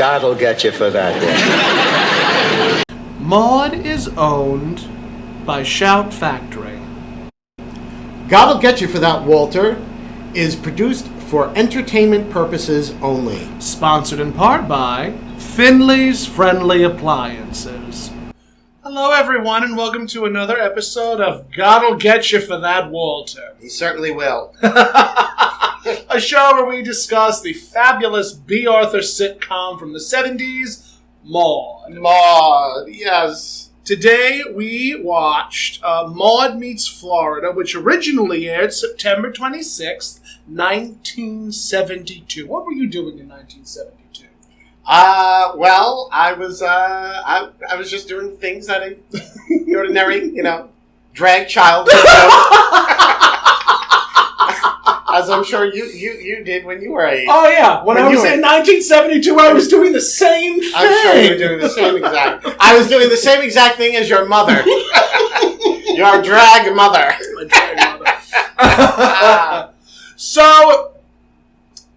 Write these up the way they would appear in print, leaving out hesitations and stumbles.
God'll get you for that one. Maude is owned by Shout Factory. God'll Get You for That, Walter is produced for entertainment purposes only. Sponsored in part by Finley's Friendly Appliances. Hello, everyone, and welcome to another episode of God'll Get You for That, Walter. He certainly will. A show where we discuss the fabulous B. Arthur sitcom from the 70s, Maude. Maude, yes. Today we watched Maude Meets Florida, which originally aired September 26th, 1972. What were you doing in 1972? Well, I was just doing things that the ordinary, drag child would do. As I'm sure you did when you were 8. Oh, yeah. When I was in 1972, I was doing the same thing. I'm sure you were doing the same exact... I was doing the same exact thing as your mother. Your drag mother. My drag mother. So,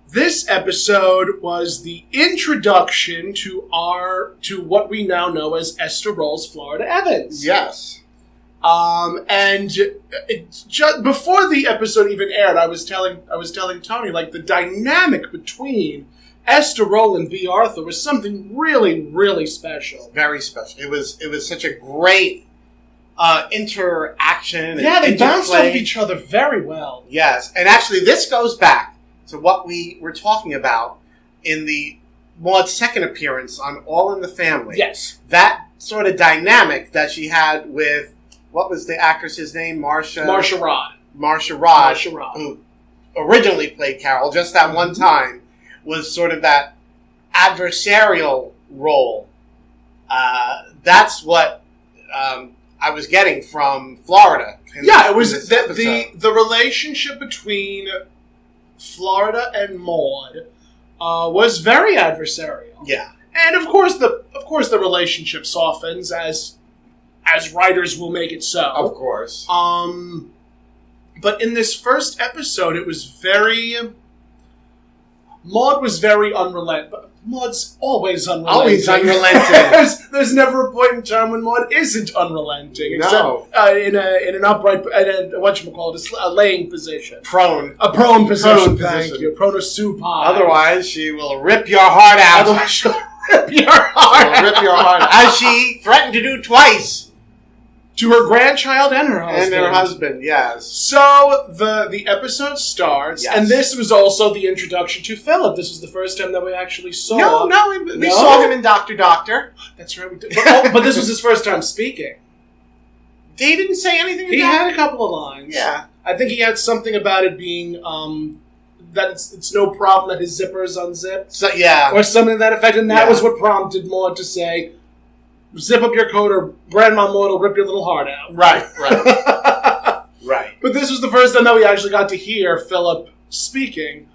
this episode was the introduction to what we now know as Esther Rolls Florida Evans. Yes. And just before the episode even aired, I was telling Tony, like, the dynamic between Esther Roll and B. Arthur was something really, really special. Very special. It was such a great interaction. Yeah, they bounced off interplay. each other very well. Yes, and actually, this goes back to what we were talking about in the Maude's second appearance on All in the Family. Yes, that sort of dynamic that she had with. What was the actress's name? Marcia Rod, who originally played Carol, just that one time, was sort of that adversarial role. That's what I was getting from Florida. It was the relationship between Florida and Maude was very adversarial. Yeah, and of course the relationship softens as writers will make it so. Of course. But in this first episode, it was Maude was very unrelenting. Maude's always unrelenting. Always unrelenting. There's never a point in time when Maude isn't unrelenting. No. Except in an upright, a laying position. Prone. A prone position, Prone thank you. Prone supine. Otherwise, she will rip your heart out. Otherwise, she'll rip your heart out. Rip your heart out. As she threatened to do twice. To her grandchild and her husband. Yes. So the episode starts, yes. And this was also the introduction to Philip. This was the first time that we actually saw. We saw him in Dr. Doctor. That's right, we did. But this was his first time speaking. He didn't say anything. He had a couple of lines. Yeah, I think he had something about it being that it's no problem that his zipper is unzipped. So yeah, or something to that effect, and that was what prompted Maude to say, "Zip up your coat, or Grandma Maude will rip your little heart out." Right. Right. But this was the first time that we actually got to hear Philip speaking.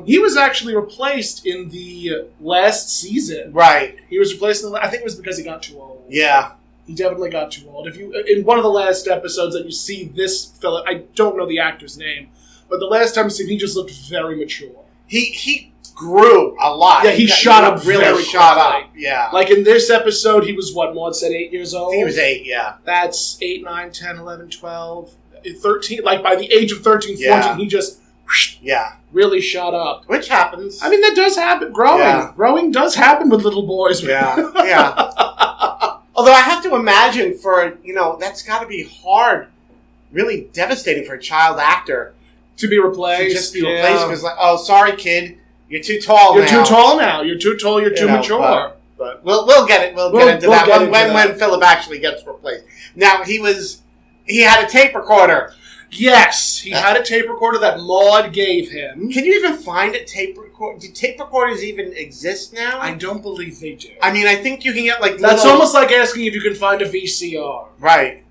He was actually replaced in the last season. Right. He was replaced I think it was because he got too old. Yeah. He definitely got too old. If you in one of the last episodes that you see this Philip, I don't know the actor's name, but the last time you see him, he just looked very mature. He grew a lot. Yeah, he shot up really very shot quickly. up. Yeah. Like in this episode, he was what Maude said, 8 years old? I think he was 8, yeah. That's 8, 9, 10, 11, 12, 13. Like by the age of 13, 14, he just really shot up. Which happens. I mean, that does happen. Growing does happen with little boys. Yeah. Although I have to imagine that's got to be hard, really devastating for a child actor. To be replaced. To just be replaced because, oh, sorry, kid. You're too tall now. You're too tall now. You're too tall. You're too mature. But we'll get it. We'll get into that when Philip actually gets replaced. Now, he had a tape recorder. Yes, he had a tape recorder that Maude gave him. Can you even find a tape recorder? Do tape recorders even exist now? I don't believe they do. I mean, I think you can get That's almost like asking if you can find a VCR. Right.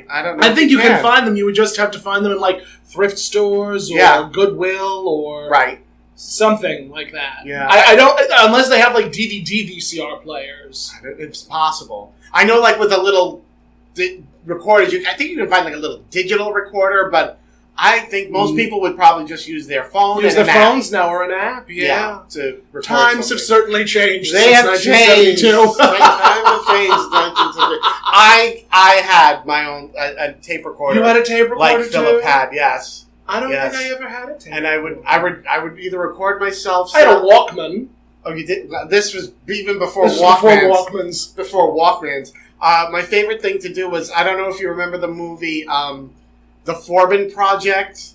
I don't know. I think you can find them. You would just have to find them in thrift stores or Goodwill or something like that. Yeah. I don't unless they have DVD VCR players. It's possible. I know with a little recorders, I think you can find a little digital recorder, but I think most people would probably just use their phone. Use their phones now or an app, to record Times have certainly changed They have since changed. 1972. Times have changed. 1972. I had my own a tape recorder. You had a tape recorder like Philip had, yes. I don't think I ever had a tape. And I would either record myself. I had a Walkman. Oh, you did? This was even before Walkmans. Before Walkmans. My favorite thing to do was, I don't know if you remember the movie, The Forbin Project,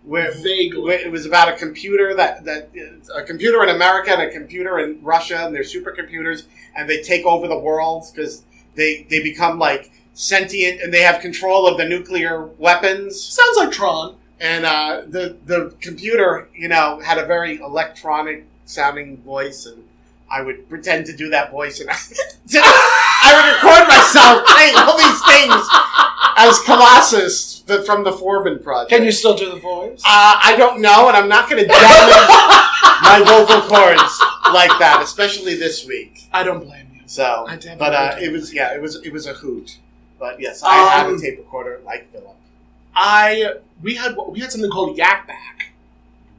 where it was about a computer a computer in America and a computer in Russia, and they're supercomputers, and they take over the world because they become like sentient and they have control of the nuclear weapons. Sounds like Tron. And the computer, had a very electronic sounding voice, and I would pretend to do that voice, and I would record myself saying all these things as Colossus from the Forbin Project. Can you still do the voice? I don't know, and I'm not going to damage my vocal cords like that, especially this week. I don't blame you. So, it was a hoot. But yes, I had a tape recorder like Philip. We had something called Yak Back.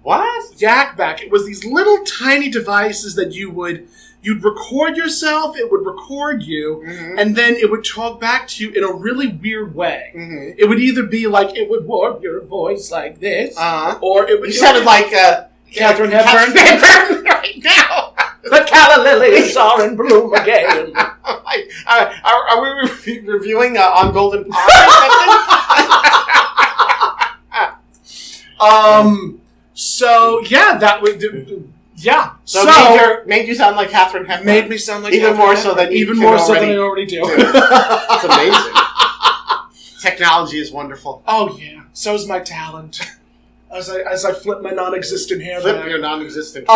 What? Yak Back. It was these little tiny devices that you'd record yourself, it would record you, and then it would talk back to you in a really weird way. Mm-hmm. It would either be like, it would warp your voice like this, or it would... You sounded like Catherine Hepburn right now. The calla lilies are in bloom again. Are we reviewing On Golden Pond or something? So yeah, that would yeah. So made you sound like Catherine Hepburn. Made me sound like even more so than I already do. It's amazing. Technology is wonderful. Oh yeah, so is my talent. As I flip my non-existent hair back. Flip your non-existent.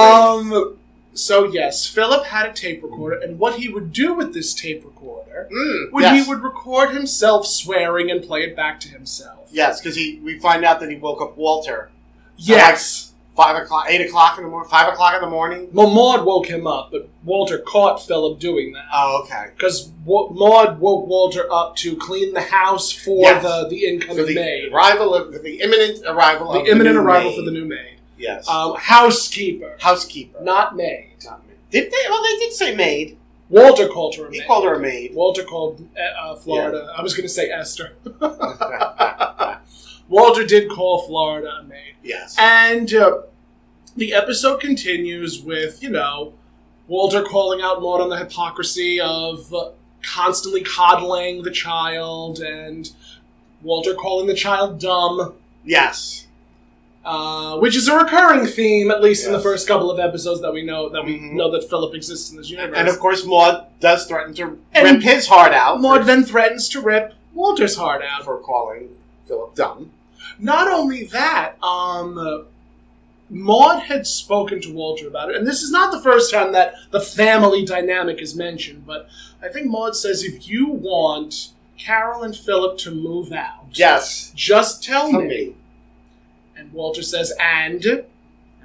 So yes, Philip had a tape recorder, and what he would do with this tape recorder he would record himself swearing and play it back to himself. Yes, because we find out that he woke up Walter. Yes. 5 o'clock, 8 o'clock in the morning, 5 o'clock in the morning. Well, Maude woke him up, but Walter caught Philip doing that. Oh, okay. Because Maude woke Walter up to clean the house for the incoming maid. The imminent arrival for the new maid. Yes. Housekeeper. Not maid. Did they? Well, they did say maid. Walter called her a maid. He called her a maid. Walter called Florida. Yeah. I was going to say Esther. Walter did call Florida a maid. Yes. And the episode continues with, Walter calling out Maude on the hypocrisy of constantly coddling the child, and Walter calling the child dumb. Yes. Which is a recurring theme, at least in the first couple of episodes that we know that Philip exists in this universe. And of course, Maude does threaten to rip his heart out. Maude then threatens to rip Walter's heart out for calling Philip dumb. Not only that, Maude had spoken to Walter about it, and this is not the first time that the family dynamic is mentioned, but I think Maude says, if you want Carol and Philip to move out, just tell me. And Walter says, and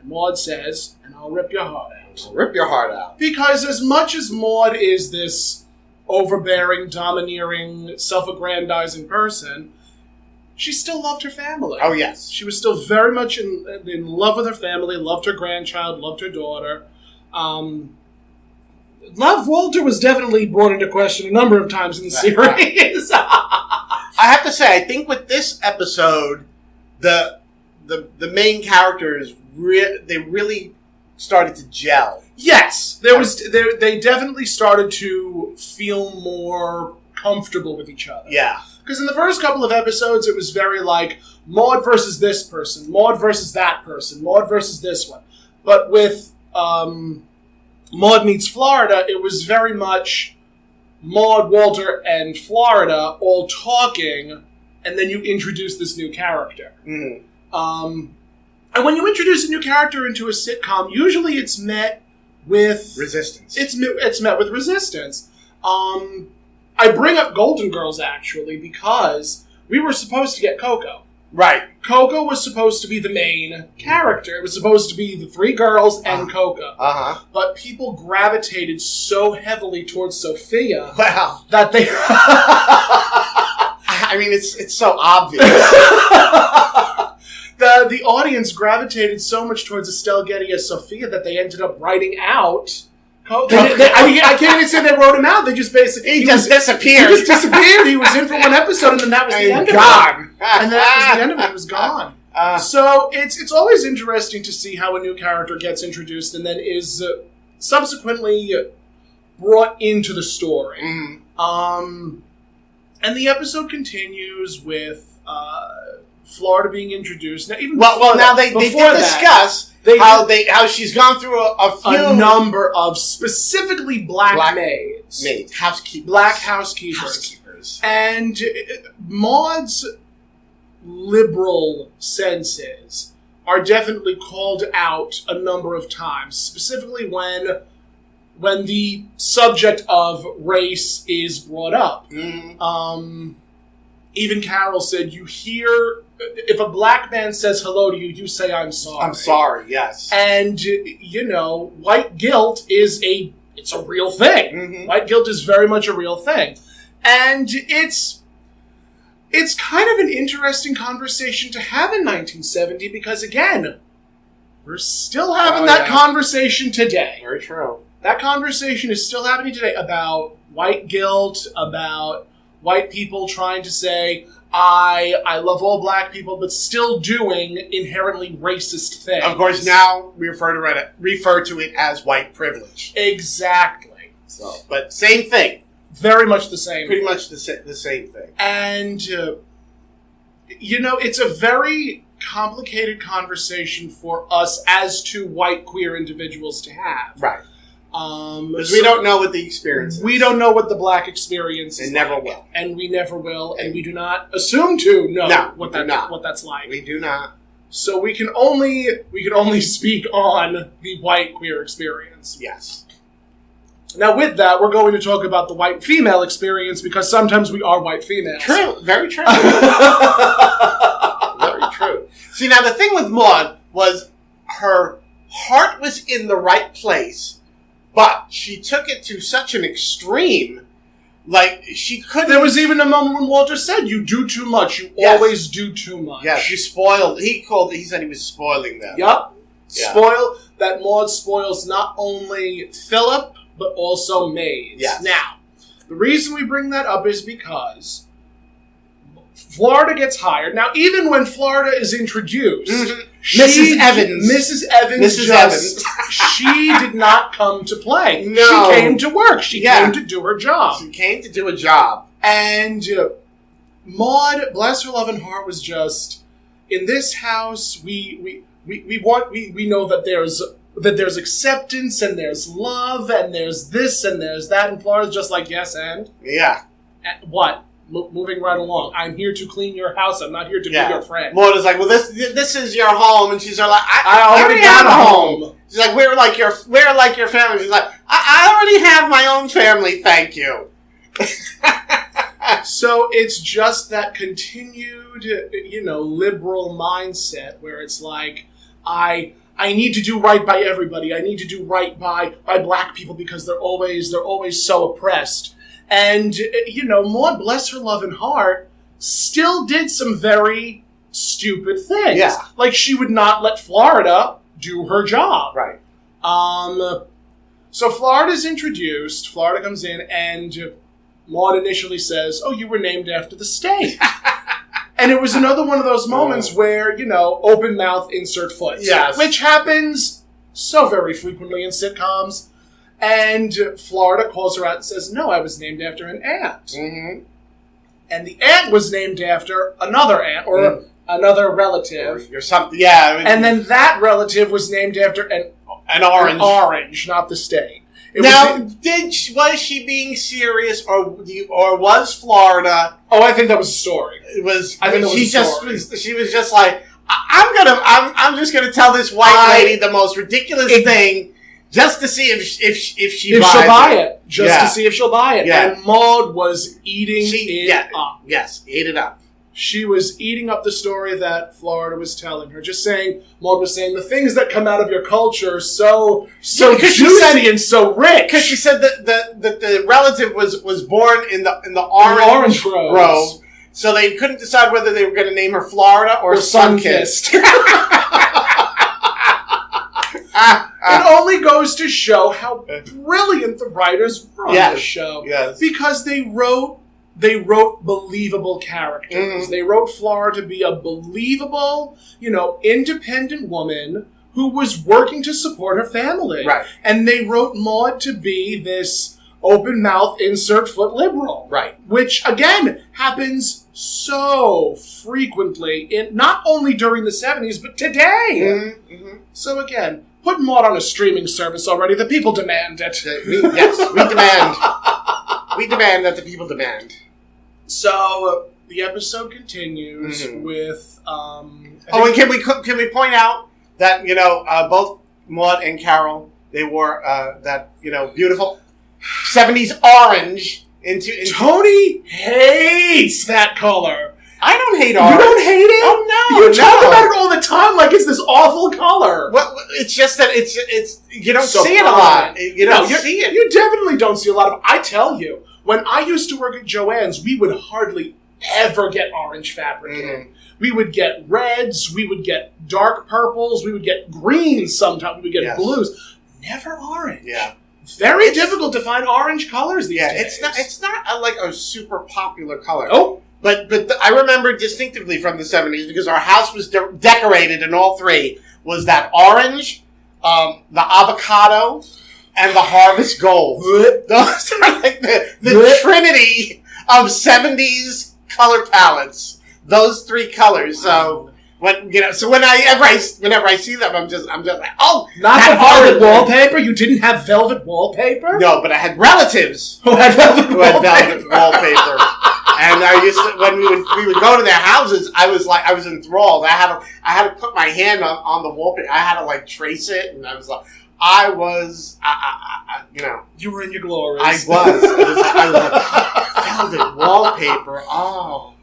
Maude says, and I'll rip your heart out. I'll rip your heart out. Because as much as Maude is this overbearing, domineering, self-aggrandizing person, she still loved her family. Oh, yes. She was still very much in love with her family, loved her grandchild, loved her daughter. Love Walter was definitely brought into question a number of times in the series. I have to say, I think with this episode, the main characters, they really started to gel. Yes. They definitely started to feel more comfortable with each other. Yeah. Because in the first couple of episodes, it was very like, Maude versus this person, Maude versus that person, Maude versus this one. But with Maude Meets Florida, it was very much Maude, Walter, and Florida all talking, and then you introduce this new character. Mm-hmm. And when you introduce a new character into a sitcom, usually it's met with... resistance. It's met with resistance. I bring up Golden Girls, actually, because we were supposed to get Coco. Right. Coco was supposed to be the main character. It was supposed to be the three girls and Coco. Uh-huh. But people gravitated so heavily towards Sophia that they... I mean, it's so obvious. the audience gravitated so much towards Estelle Getty as Sophia that they ended up writing out. I can't even say they wrote him out. They just basically he just disappeared. He just disappeared. He was in for one episode, and then that was the end of it. And that was the end of it. It was gone. So it's always interesting to see how a new character gets introduced and then is subsequently brought into the story. And the episode continues with Florida being introduced. Now, even now they did discuss how she's gone through a number of specifically black maids, housekeepers, black housekeepers, and Maude's liberal senses are definitely called out a number of times, specifically when the subject of race is brought up. Even Carol said, you hear, if a black man says hello to you, you say, I'm sorry. I'm sorry, yes. And, white guilt it's a real thing. White guilt is very much a real thing. And it's kind of an interesting conversation to have in 1970 because, again, we're still having that conversation today. Very true. That conversation is still happening today about white guilt, about white people trying to say, I love all black people, but still doing inherently racist things. Of course, now we refer to it as white privilege. Exactly. So, but same thing. Very much the same. Pretty much the same thing. And, it's a very complicated conversation for us as two white queer individuals to have. Right. Because we don't know what the experience is. We don't know what the black experience is. And never will. And we never will. And we do not assume to know what that's like. We do not. So we can only speak on the white queer experience. Yes. Now, with that, we're going to talk about the white female experience because sometimes we are white females. True. Very true. Very true. See, now the thing with Maude was her heart was in the right place, but she took it to such an extreme, like she couldn't. There was even a moment when Walter said, "You do too much. You always do too much." Yeah, she spoiled. He said he was spoiling them. Yup. Yeah. That Maude spoils not only Philip but also maids. Yes. Now, the reason we bring that up is because Florida gets hired. Now, even when Florida is introduced, Mrs. Evans, she did not come to play. No. She came to work. She came to do her job. She came to do a job. And Maude, bless her loving heart, was just, in this house, we know that there's acceptance and there's love and there's this and there's that. And Florida's just like, yes, and? Yeah. What? Moving right along. I'm here to clean your house. I'm not here to be your friend. Maude is like, well, this is your home, and she's like, I already have a home. She's like, we're like your family. She's like, I already have my own family. Thank you. So it's just that continued, liberal mindset where it's like, I need to do right by everybody. I need to do right by black people because they're always so oppressed. And, Maude, bless her loving heart, still did some very stupid things. Yeah. Like, she would not let Florida do her job. Right. So Florida's introduced, Florida comes in, and Maude initially says, oh, you were named after the state. And it was another one of those moments where, open mouth, insert foot. Yes. Which happens so very frequently in sitcoms. And Florida calls her out and says, no, I was named after an aunt. Mm-hmm. And the aunt was named after another aunt, or another relative. Or something, yeah. And then that relative was named after an orange. An orange, not the state. Was she being serious, or was Florida? Oh, I think that was a story. It was. I think she was just like, I'm just gonna tell this white lady the most ridiculous thing. Just to see if she'll buy it. To see if she'll buy it. Yeah. And Maude was eating it up. Yes, ate it up. She was eating up the story that Florida was telling her. Maude was saying, the things that come out of your culture are so juicy and so rich. Because she said that the relative was born in the orange grove. So they couldn't decide whether they were going to name her Florida or Sunkissed. It only goes to show how brilliant the writers were on this show. Yes. Because they wrote believable characters. Mm-hmm. They wrote Flora to be a believable, independent woman who was working to support her family. Right. And they wrote Maude to be this open mouth, insert foot liberal. Right. Which, again, happens so frequently, not only during the 70s, but today. Mm-hmm. Mm-hmm. So again, put Maude on a streaming service already. The people demand it. We demand. We demand that the people demand. So the episode continues with. And can we point out that both Maude and Carol, they wore that beautiful 70s orange into Toni hates that color. I don't hate orange. You don't hate it? Oh no! You talk about it all the time like it's this awful color. Well, it's just that it's you don't see it a lot. You don't see it. You definitely don't see a lot of it. I tell you, when I used to work at Joann's, we would hardly ever get orange fabric in. We would get reds, we would get dark purples, we would get greens sometimes, we would get blues. Never orange. Yeah. Very difficult to find orange colors these days. It's not like a super popular color. Oh. But I remember distinctively from the 70s, because our house was decorated in all three, was that orange, the avocado, and the harvest gold. Those are like the trinity of 70s color palettes. Those three colors. So whenever I see them, I'm just like, oh, not the velvet wallpaper. You didn't have velvet wallpaper? No, but I had relatives who had velvet wallpaper. And I used to, when we would go to their houses, I was enthralled. I had to put my hand on the wallpaper. I had to trace it, and I was like, you were in your glories. I was like, velvet wallpaper. Oh,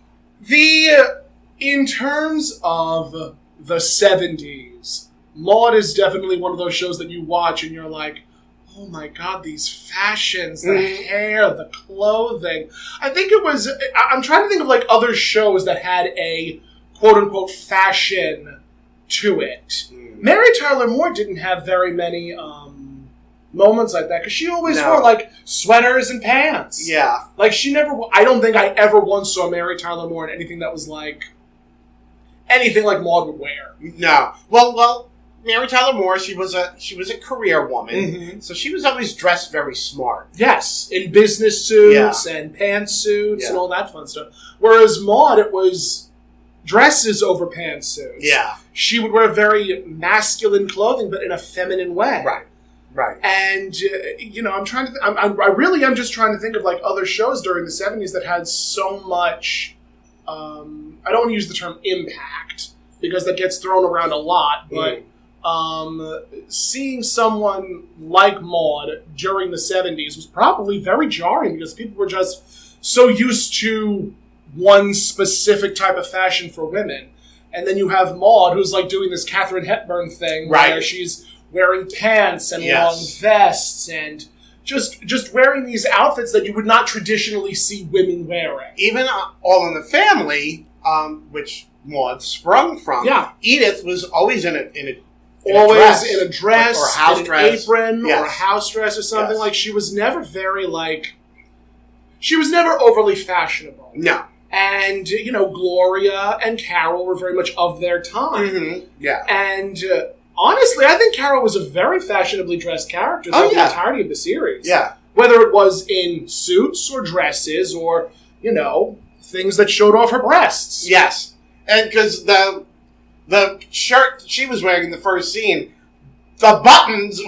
in terms of the 70s, Maude is definitely one of those shows that you watch and you're like, oh my God, these fashions, the hair, the clothing. I think it was, I'm trying to think of other shows that had a quote unquote fashion to it. Mary Tyler Moore didn't have very many moments like that because she always wore sweaters and pants. Yeah. I don't think I ever once saw Mary Tyler Moore in anything that was anything like Maude would wear. No. Well, Mary Tyler Moore, she was a career woman, so she was always dressed very smart. Yes, in business suits and pantsuits and all that fun stuff. Whereas Maude, it was dresses over pantsuits. Yeah, she would wear very masculine clothing, but in a feminine way. Right. And I'm trying to. I really am just trying to think of other shows during the 70s that had so much. I don't want to use the term impact because that gets thrown around a lot, but. Seeing someone like Maude during the 70s was probably very jarring because people were just so used to one specific type of fashion for women. And then you have Maude, who's doing this Katharine Hepburn thing where she's wearing pants and long vests and just wearing these outfits that you would not traditionally see women wearing. Even All in the Family, which Maude sprung from, Edith was always in a always in a dress, or a house in dress. An apron, or a house dress or something. She was never very she was never overly fashionable. No. And, Gloria and Carol were very much of their time. Mm-hmm. Yeah. And honestly, I think Carol was a very fashionably dressed character throughout the entirety of the series. Yeah. Whether it was in suits or dresses or, things that showed off her breasts. Yes. And because the shirt she was wearing in the first scene, the buttons,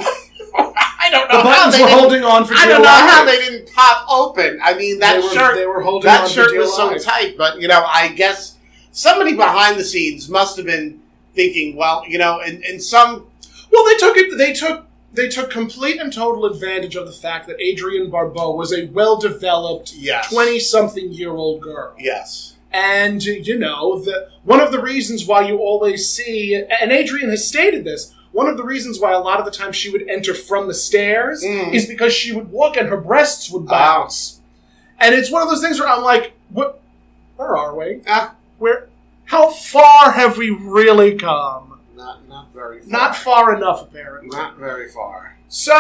I don't know how they holding on for dear life. I don't know how they didn't pop open. I mean, that shirt was so tight, but, I guess somebody behind the scenes must have been thinking, well, in some... Well, they took complete and total advantage of the fact that Adrienne Barbeau was a well-developed 20-something-year-old girl. Yes. And, one of the reasons why you always see, and Adrienne has stated this, one of the reasons why a lot of the time she would enter from the stairs is because she would walk and her breasts would bounce. And it's one of those things where I'm like, what? where are we? How far have we really come? Not very far. Not far enough, apparently. Not very far. So,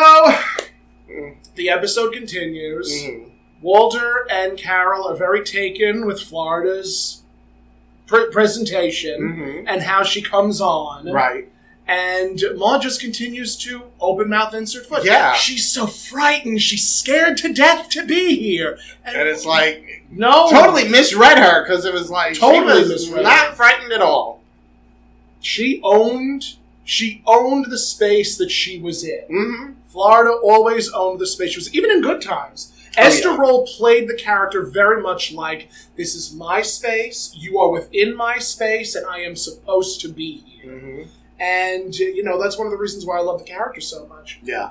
the episode continues. Mm-hmm. Walter and Carol are very taken with Florida's presentation and how she comes on. Right. And Maude just continues to open mouth, insert foot. Yeah. She's so frightened. She's scared to death to be here. And it's like... No. Totally misread her, because it was like... Totally she was not frightened at all. She owned the space that she was in. Mm-hmm. Florida always owned the space she was in, even in good times. Esther Roll played the character very much like, this is my space, you are within my space, and I am supposed to be here. Mm-hmm. And, that's one of the reasons why I love the character so much. Yeah.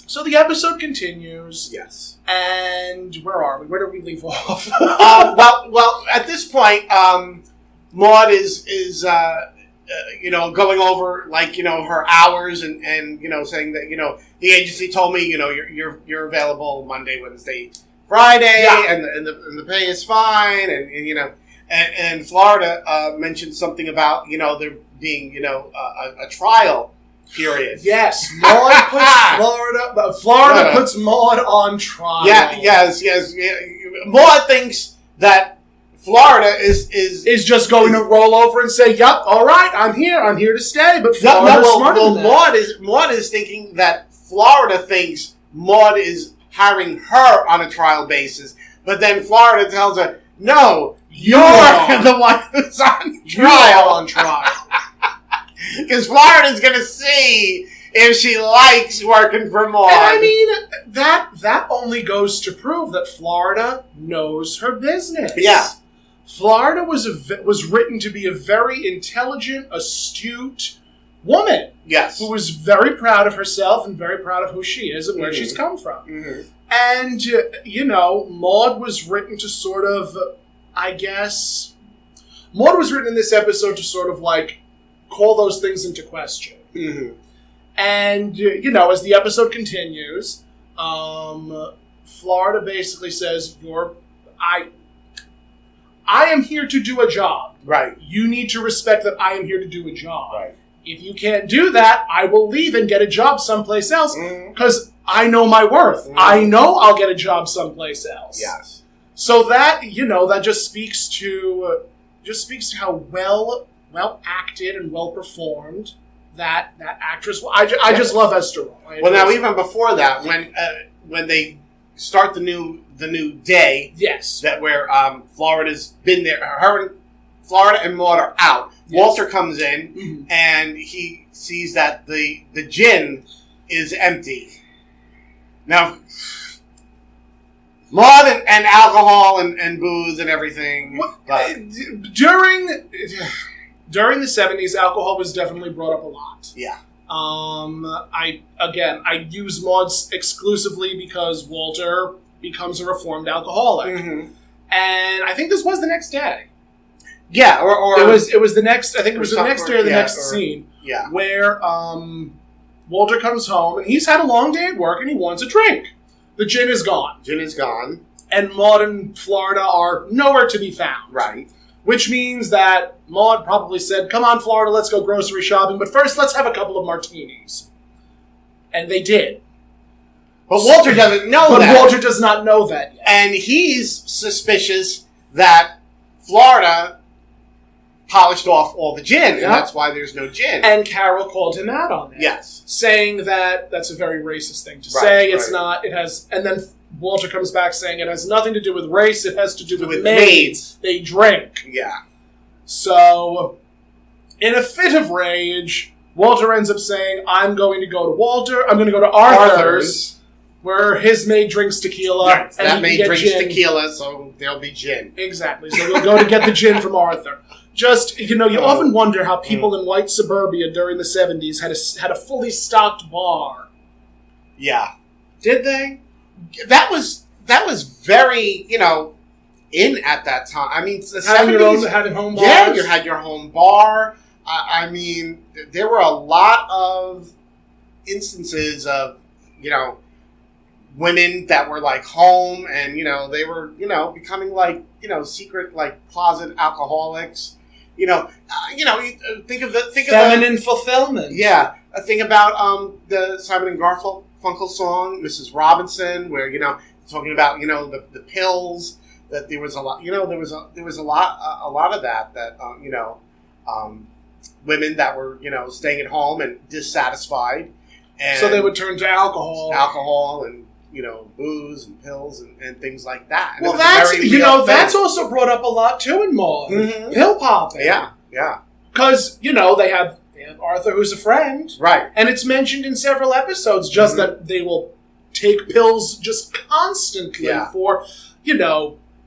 So the episode continues. Yes. And where are we? Where did we leave off? Well, at this point, Maude is going over, her hours and saying that, the agency told me, you're available Monday, Wednesday, Friday, and the pay is fine, and Florida mentioned something about, there being, a trial period. Yes, Maude puts Florida puts Maude on trial. Yes. Maude thinks that Florida is just going to roll over and say, "Yep, all right, I'm here to stay." But Florida's smarter than that. Maude is thinking that Florida thinks Maude is hiring her on a trial basis, but then Florida tells her, "No, you're the one who's on trial." Because Florida's going to see if she likes working for Maude. And I mean, that only goes to prove that Florida knows her business. Yeah. Florida was written to be a very intelligent, astute woman. Yes. Who was very proud of herself and very proud of who she is and where she's come from. Mm-hmm. And, Maude was written to sort of, Maude was written in this episode to sort of call those things into question. Mm-hmm. And, as the episode continues, Florida basically says, I am here to do a job. Right. You need to respect that I am here to do a job. Right. If you can't do that, I will leave and get a job someplace else because I know my worth. I know I'll get a job someplace else. Yes. So that, that just speaks to how well acted and well performed that actress. I just love Esther Roll. Well, now even before that, when they start the new day, yes, that where Florida's been there, Florida and Maude are out. Yes. Walter comes in and he sees that the gin is empty. Now, Maude and alcohol and booze and everything. But during the 70s, alcohol was definitely brought up a lot. Yeah. I use Maude exclusively because Walter becomes a reformed alcoholic. Mm-hmm. And I think this was the next day. Yeah, or it was the next. I think it was the next day or the next scene. Yeah, where Walter comes home and he's had a long day at work and he wants a drink. The gin is gone. And Maude and Florida are nowhere to be found. Right. Which means that Maude probably said, "Come on, Florida, let's go grocery shopping, but first let's have a couple of martinis." And they did. But Walter doesn't know that. But Walter does not know that yet. And he's suspicious that Florida polished off all the gin, and that's why there's no gin. And Carol called him out on that. Yes. Saying that that's a very racist thing to say. It's not, it has, and then Walter comes back saying it has nothing to do with race, it has to do with maids. They drink. Yeah. So, in a fit of rage, Walter ends up saying, I'm going to go to Arthur's, where his maid drinks tequila. Right. And that maid drinks tequila, so there'll be gin. Exactly. So we'll go to get the gin from Arthur. Just, you often wonder how people in white suburbia during the 70s had a fully stocked bar. Yeah. Did they? That was very, in at that time. I mean, the having home bars? Yeah, you had your home bar. I mean, there were a lot of instances of, women that were like home and, they were, becoming like, secret, like closet alcoholics. Think of feminine fulfillment. Yeah. Think about, the Simon and Garfunkel song, Mrs. Robinson, where, talking about, the pills, that there was a lot, there was a lot of that, women that were, staying at home and dissatisfied. And so they would turn to alcohol and, booze and pills and things like that. And well, that's also brought up a lot too in Maude. Mm-hmm. Pill popping. Yeah. Because, they have Arthur who's a friend. Right. And it's mentioned in several episodes just that they will take pills just constantly for,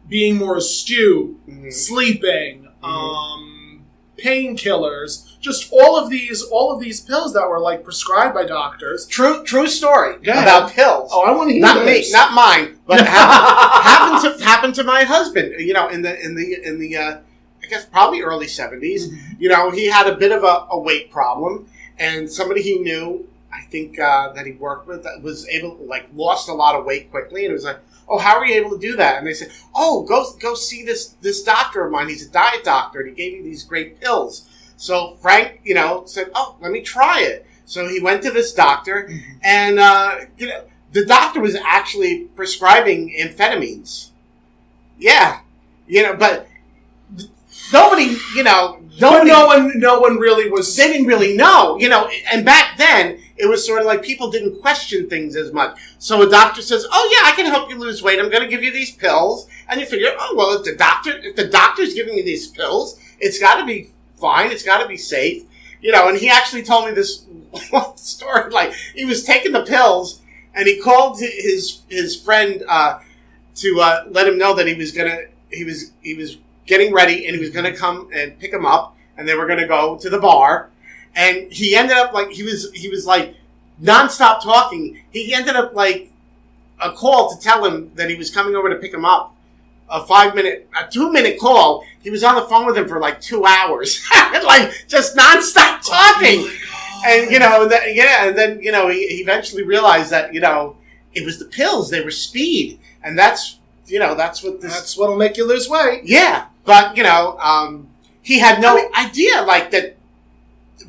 being more astute, sleeping, painkillers, just all of these pills that were like prescribed by doctors. True story about pills. Oh, I want to hear not this. Me, not mine, but happened to my husband. In the I guess probably early 70s. Mm-hmm. He had a bit of a weight problem, and somebody he knew, I think that he worked with, that was able lost a lot of weight quickly, and it was like, oh, how are you able to do that? And they said, oh, go see this doctor of mine. He's a diet doctor, and he gave me these great pills. So Frank, said, oh, let me try it. So he went to this doctor, and the doctor was actually prescribing amphetamines. Yeah, but nobody, But no one really was. They didn't really know, And back then, it was sort of like people didn't question things as much. So a doctor says, "Oh yeah, I can help you lose weight. I'm going to give you these pills," and you figure, "Oh well, if the doctor's giving me these pills, it's got to be fine. It's got to be safe." And he actually told me this story. Like, he was taking the pills, and he called his friend to let him know that he was getting ready, and he was going to come and pick him up, and they were going to go to the bar. And he ended up he was like nonstop talking. He ended up like a call to tell him that he was coming over to pick him up. A 2-minute call. He was on the phone with him for like 2 hours, just nonstop talking. Oh and then he eventually realized that it was the pills. They were speed, and that's what'll make you lose weight. Yeah, but he had no idea that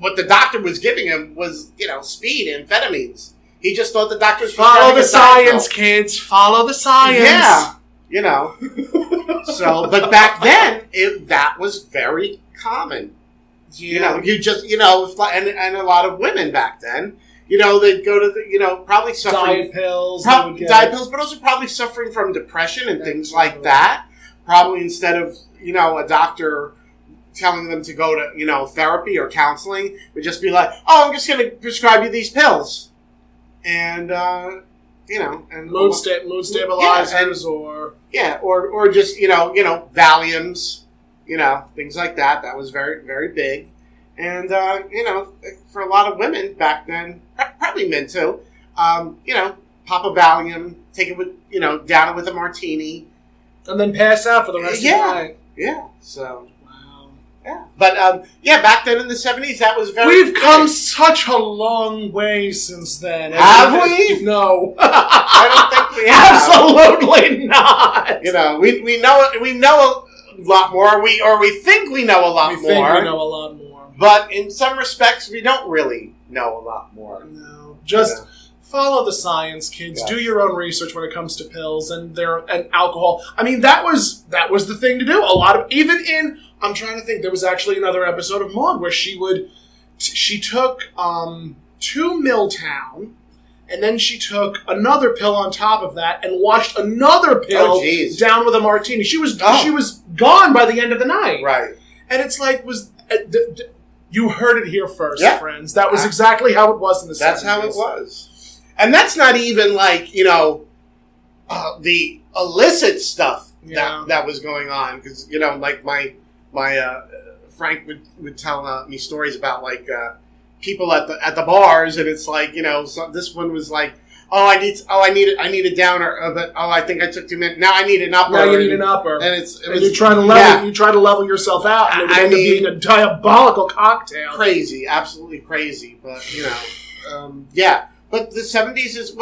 what the doctor was giving him was speed, amphetamines. He just thought the doctor was follow the science, kids. Follow the science. Yeah, So, but back then, that was very common. Yeah. You just and a lot of women back then. They'd go to the, probably suffering... Diet pills. Diet pills, but also probably suffering from depression and things like that. Probably instead of, a doctor telling them to go to, therapy or counseling, would just be like, oh, I'm just going to prescribe you these pills. And, and... Mood stabilizers or just, Valiums, things like that. That was very, very big. And, for a lot of women back then, probably men too, pop a Valium, take it with, down it with a martini. And then pass out for the rest of the night. Yeah, so. Wow. Yeah. But, back then in the 70s, that was very We've come such a long way since then. Have we? No. I don't think we have. Absolutely not. We know a lot more, or we think we know a lot more. We think we know a lot more. But in some respects, we don't really know a lot more. No. Just follow the science, kids. Yes. Do your own research when it comes to pills and alcohol. I mean, that was the thing to do. A lot of, even in, I'm trying to think, there was actually another episode of Maude where she took 2 Milltown, and then she took another pill on top of that and washed another pill down with a martini. She was gone by the end of the night. Right. And it's like, you heard it here first, yeah. friends. That was exactly how it was in the 70s. That's how it was. And that's not even the illicit stuff that was going on. Because, my Frank would tell me stories about, people at the bars, and it's like, so this one was like, I need a downer, but I think I took 2 minutes. Now I need an upper. Now you need an upper, and you try to level yourself out, and it would end up being a diabolical cocktail. Crazy, absolutely crazy. But But the 70s is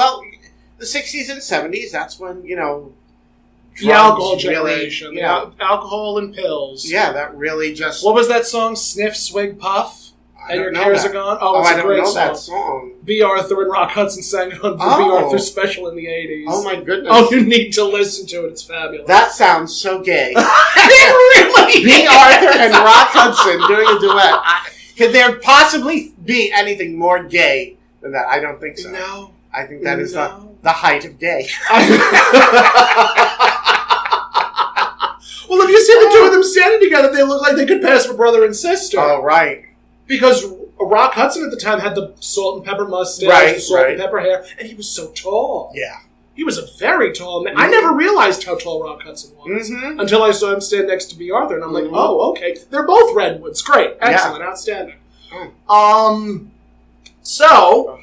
the 60s and 70s, that's when, the alcohol generation. Really, alcohol and pills. Yeah, that really just... What was that song? Sniff, Swig, Puff? And Your Cares Are Gone? Oh, it's I a great don't know song. that song. B. Arthur and Rock Hudson sang it on the B. Arthur special in the 80s. Oh, my goodness. Oh, you need to listen to it. It's fabulous. That sounds so gay. It really B. Arthur and Rock Hudson doing a duet. Could there possibly be anything more gay than that? I don't think so. No. I think that is the height of gay. Well, if you see the two of them standing together, they look like they could pass for brother and sister. Oh, right. Because Rock Hudson at the time had the salt and pepper mustache, the salt and pepper hair, and he was so tall. Yeah. He was a very tall man. I never realized how tall Rock Hudson was until I saw him stand next to B. Arthur, and I'm like, oh, okay. They're both redwoods. Great. Excellent. Yeah. Outstanding. So,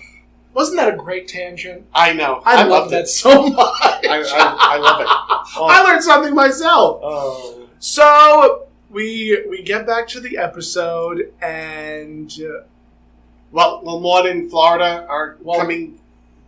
wasn't that a great tangent? I know. I love that so much. I love it. Oh. I learned something myself. Oh. So, we get back to the episode, and... Maude and Florida are coming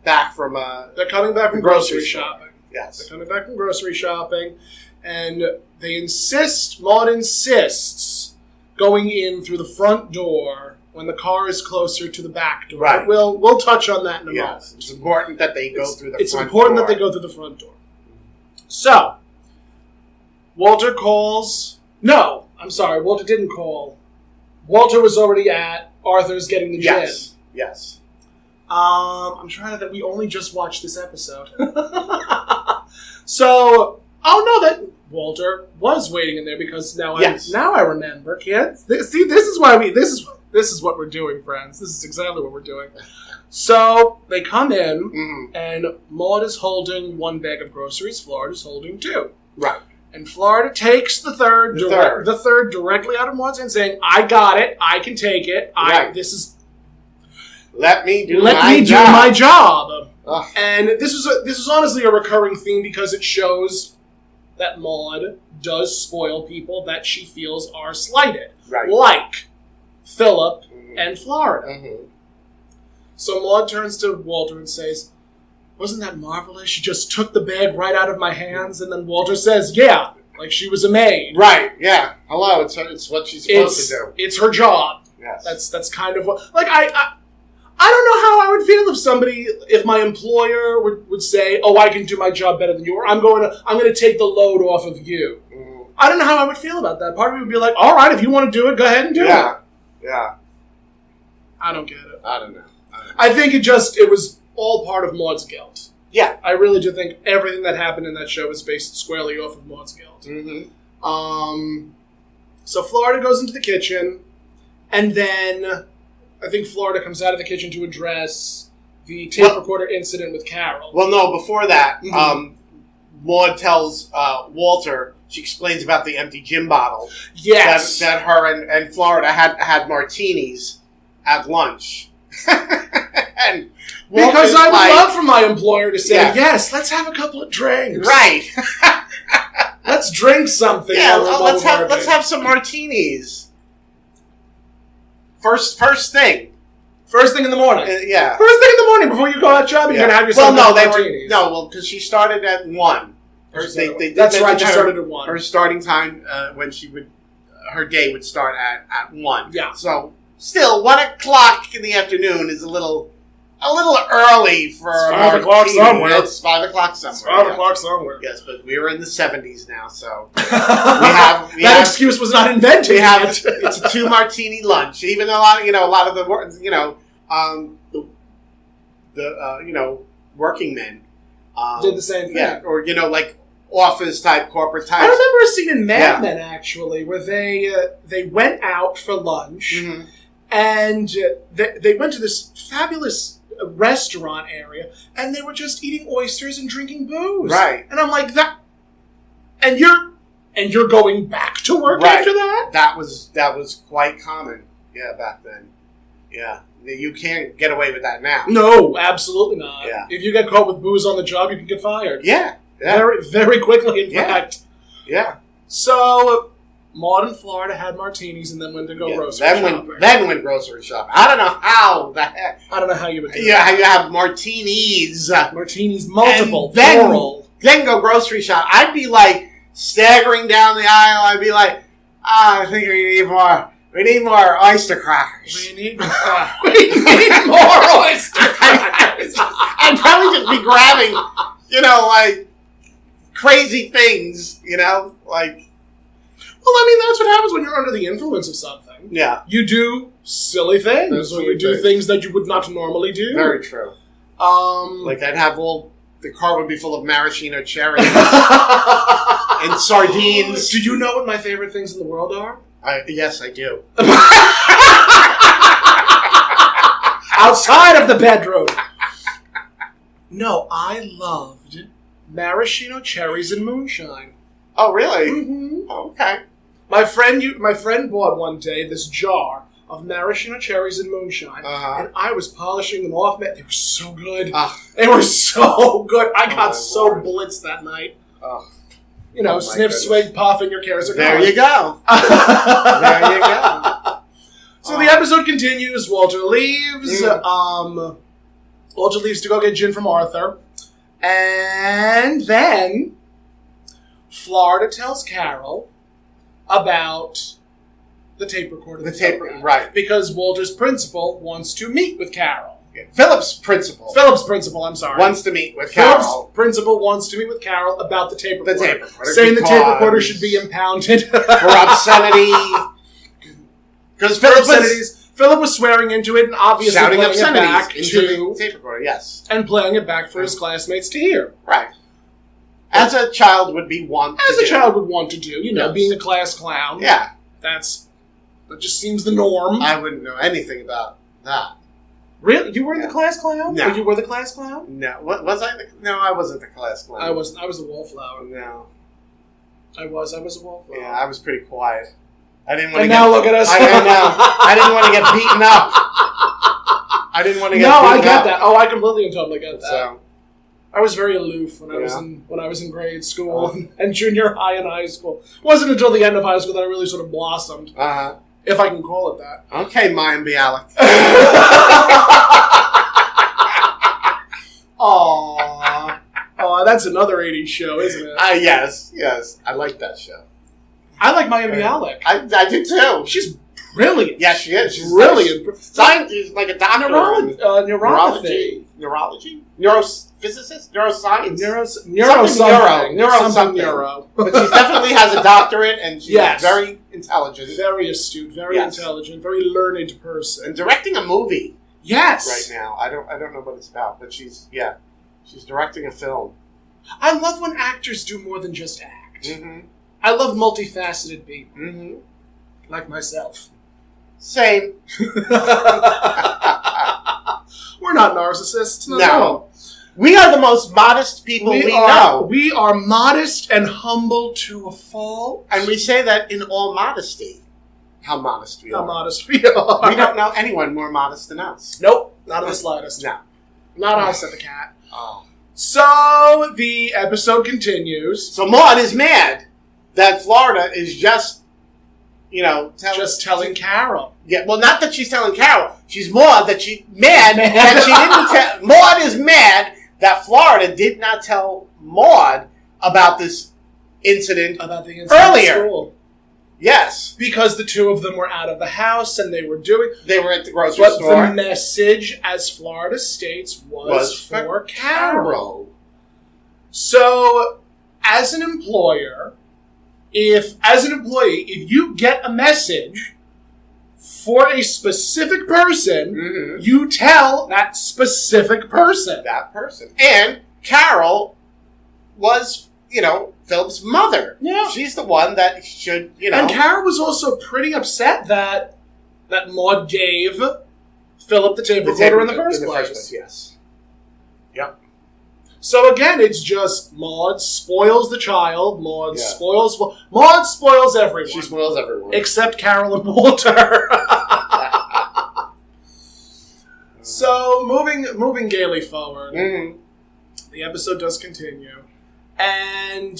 back from... they're coming back from grocery shopping. Yes. They're coming back from grocery shopping, and Maude insists, going in through the front door when the car is closer to the back door. Right. We'll touch on that in a moment. It's important that they go through the front door. It's important that they go through the front door. So, Walter calls... No, I'm sorry, Walter didn't call. Walter was already at Arthur's getting the gin. Yes. I'm trying to think. We only just watched this episode. So, that Walter was waiting in there because now I remember, kids. This is what we're doing, friends. This is exactly what we're doing. So, they come in, and Maude is holding one bag of groceries. Florida's holding two. Right. And Florida takes the third directly out of Maude's hand, saying, "I got it. I can take it. Let me do my job." And this was honestly a recurring theme because it shows that Maude does spoil people that she feels are slighted, like Philip and Florida. So Maude turns to Walter and says, "Wasn't that marvelous? She just took the bag right out of my hands." And then Walter says, "Yeah, like she was a maid." Right, yeah. Hello, it's what she's supposed to do. It's her job. Yes. That's kind of what... Like, I don't know how I would feel if my employer would say, "Oh, I can do my job better than you," or I'm going to take the load off of you. I don't know how I would feel about that. Part of me would be like, all right, if you want to do it, go ahead and do it. Yeah. I don't get it. I don't know. I think it was all part of Maude's guilt. Yeah. I really do think everything that happened in that show is based squarely off of Maude's guilt. So Florida goes into the kitchen, and then I think Florida comes out of the kitchen to address the tape recorder incident with Carol. Well, no, before that, Maude tells Walter, she explains about the empty gin bottle. Yes. That her and Florida had martinis at lunch. And because I would love for my employer to say, "Yes, let's have a couple of drinks." Right. Let's drink something. Yeah, let's have some martinis. First thing. First thing in the morning. Yeah. First thing in the morning before you go out shopping, you're going to have yourself martinis. Because she started at 1. That's right, she started at 1. Her starting time her day would start at 1. Yeah. So, still, 1 o'clock in the afternoon is a little early for it's 5 o'clock somewhere. It's 5 o'clock somewhere. It's 5 o'clock somewhere. Yes, but we were in the 70s now, so that excuse was not invented. It's a 2 martini lunch. Even a lot of the working men did the same thing. Yeah, or like office type, corporate type. I remember a scene in Mad Men actually where they went out for lunch and they went to this fabulous restaurant area, and they were just eating oysters and drinking booze. Right. And I'm like, that... And you're going back to work after that? That was quite common, back then. Yeah. You can't get away with that now. No, absolutely not. Yeah. If you get caught with booze on the job, you can get fired. Yeah. Very, very quickly, in fact. Yeah. So, Maude in Florida had martinis and then went to go grocery shopping. Then went grocery shopping. I don't know how the heck. I don't know how you would do that. Yeah, how you have martinis. Martinis, multiple, plural. Then go grocery shop. I'd be like staggering down the aisle. I'd be like, I think we need more. We need more oyster crackers. We need more oyster crackers. I'd probably just be grabbing, like crazy things, like. Well, I mean, that's what happens when you're under the influence of something. Yeah. You do silly things, or you do things that you would not normally do. Very true. Like I'd have the car would be full of maraschino cherries and sardines. Do you know what my favorite things in the world are? Yes, I do. Outside of the bedroom. No, I loved maraschino cherries and moonshine. Oh, really? Mm-hmm. Oh, okay. My friend bought one day this jar of maraschino cherries and moonshine, and I was polishing them off. Man, they were so good. They were so good. I got so blitzed that night. Sniff, swig, puff, and your cares are gone. There you go. There you go. So the episode continues. Walter leaves. Walter leaves to go get gin from Arthur. And then Florida tells Carol about the tape recorder. Right. Because Walter's principal wants to meet with Carol. Philip's principal, I'm sorry. wants to meet with Carol. Philip's principal wants to meet with Carol about the tape recorder. The tape recorder. Saying the tape recorder should be impounded. For obscenity. Because Philip was swearing into it and obviously shouting playing it back into the tape recorder, yes. And playing it back for his classmates to hear. Right. As a child would want to do. Yes. Being a class clown. Yeah. That just seems the norm. I wouldn't know anything about that. Really? You were the class clown? No. Or you were the class clown? No. Was I? No, I wasn't the class clown. I was the wallflower. No. I was a wallflower. Yeah, I was pretty quiet. I didn't want to now look at us. I know. I didn't want to get beaten up. I didn't want to get beaten up. No, I get that. Oh, I completely and totally get that. So, I was very aloof when I was in grade school and junior high and high school. It wasn't until the end of high school that I really sort of blossomed. If I can call it that. Okay, Mayim Bialik. Aww. Oh, that's another 80s show, isn't it? Yes. I like that show. I like Mayim Bialik. I do too. She's brilliant. Yeah, she is. She's brilliant. She's like a doctor. Neurology. Neurophysicist? Neuroscience? Neuro. But she definitely has a doctorate and she's very intelligent. Very astute, very intelligent, very learned person. And directing a movie. Yes. Right now. I don't know what it's about, but she's directing a film. I love when actors do more than just act. Mm-hmm. I love multifaceted people. Mm-hmm. Like myself. Same. We're not narcissists. No. We are the most modest people we know. We are modest and humble to a fault. And we say that in all modesty. How modest we are. How modest we are. We don't know anyone more modest than us. Nope. Not in the slightest. No. Not I, said the cat. Oh. So, the episode continues. So, Maude is mad that Florida is just, telling Carol. Yeah, well, not that she's telling Carol. She's mad that she didn't tell. Maude is mad that Florida did not tell Maude about this incident. Earlier. At school. Yes. Because the two of them were out of the house and they were at the grocery store. But the message, as Florida states, was for Carol. So, as an employee, if you get a message for a specific person, you tell that specific person. That person. And Carol was, Philip's mother. Yeah. She's the one that should, And Carol was also pretty upset that Maude gave Philip the tape recorder in the first place. Yes. Yep. So again, it's just Maude spoils the child. Maude spoils everyone. She spoils everyone. Except Carol and Walter. So, moving gaily forward, the episode does continue. And